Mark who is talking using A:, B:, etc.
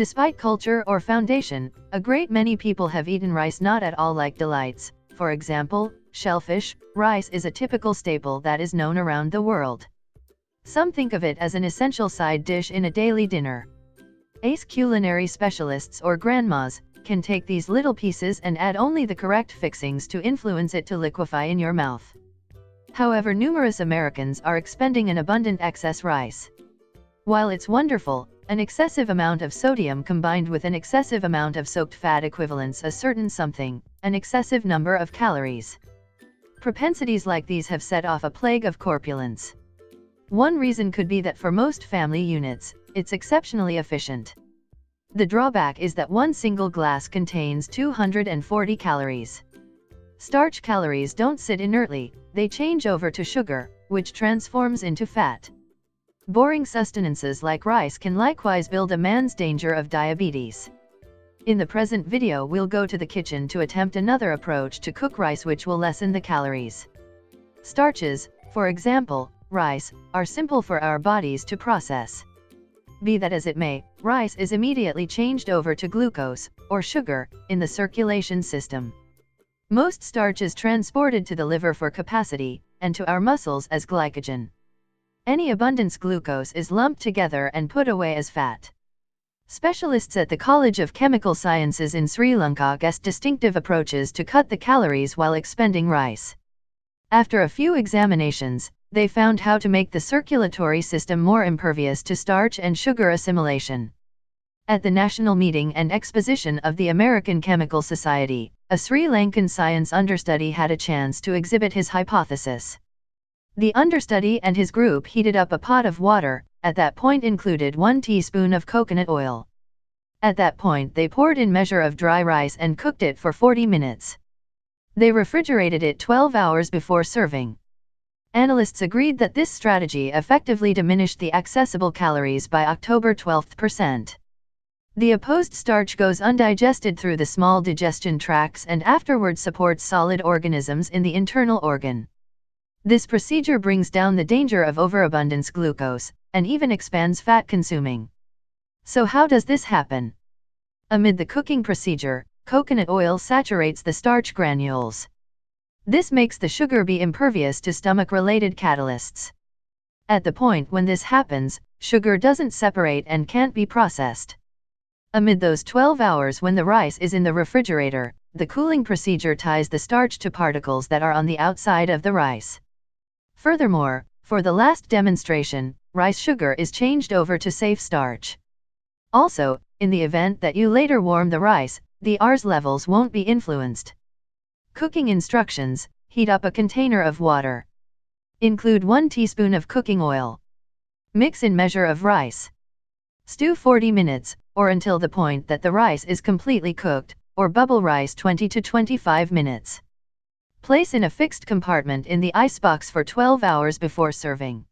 A: Despite culture or foundation, a great many people have eaten rice not at all like delights. For example, shellfish, rice is a typical staple that is known around the world. Some think of it as an essential side dish in a daily dinner. Ace culinary specialists or grandmas can take these little pieces and add only the correct fixings to influence it to liquefy in your mouth. However, numerous Americans are expending an abundant excess rice. While it's wonderful, an excessive amount of sodium combined with an excessive amount of soaked fat equivalents a certain something, an excessive number of calories. Propensities like these have set off a plague of corpulence. One reason could be that for most family units, it's exceptionally efficient. The drawback is that one single glass contains 240 calories. Starch calories don't sit inertly, they change over to sugar, which transforms into fat. Boring sustenances like rice can likewise build a man's danger of diabetes. In the present video we'll go to the kitchen to attempt another approach to cook rice which will lessen the calories. Starches, for example, rice, are simple for our bodies to process. Be that as it may, rice is immediately changed over to glucose, or sugar, in the circulation system. Most starch is transported to the liver for capacity, and to our muscles as glycogen. Any abundance glucose is lumped together and put away as fat. Specialists at the College of Chemical Sciences in Sri Lanka guessed distinctive approaches to cut the calories while expending rice. After a few examinations, they found how to make the circulatory system more impervious to starch and sugar assimilation. At the National Meeting and Exposition of the American Chemical Society, a Sri Lankan science understudy had a chance to exhibit his hypothesis. The understudy and his group heated up a pot of water, at that point included 1 teaspoon of coconut oil. At that point they poured in measure of dry rice and cooked it for 40 minutes. They refrigerated it 12 hours before serving. Analysts agreed that this strategy effectively diminished the accessible calories by October 12%. The opposed starch goes undigested through the small digestion tracts and afterward supports solid organisms in the internal organ. This procedure brings down the danger of overabundance glucose, and even expands fat consuming. So how does this happen? Amid the cooking procedure, coconut oil saturates the starch granules. This makes the sugar be impervious to stomach-related catalysts. At the point when this happens, sugar doesn't separate and can't be processed. Amid those 12 hours when the rice is in the refrigerator, the cooling procedure ties the starch to particles that are on the outside of the rice. Furthermore, for the last demonstration, rice sugar is changed over to safe starch. Also, in the event that you later warm the rice, the Rs levels won't be influenced. Cooking instructions: heat up a container of water. Include 1 teaspoon of cooking oil. Mix in measure of rice. Stew 40 minutes, or until the point that the rice is completely cooked, or bubble rice 20 to 25 minutes. Place in a fixed compartment in the icebox for 12 hours before serving.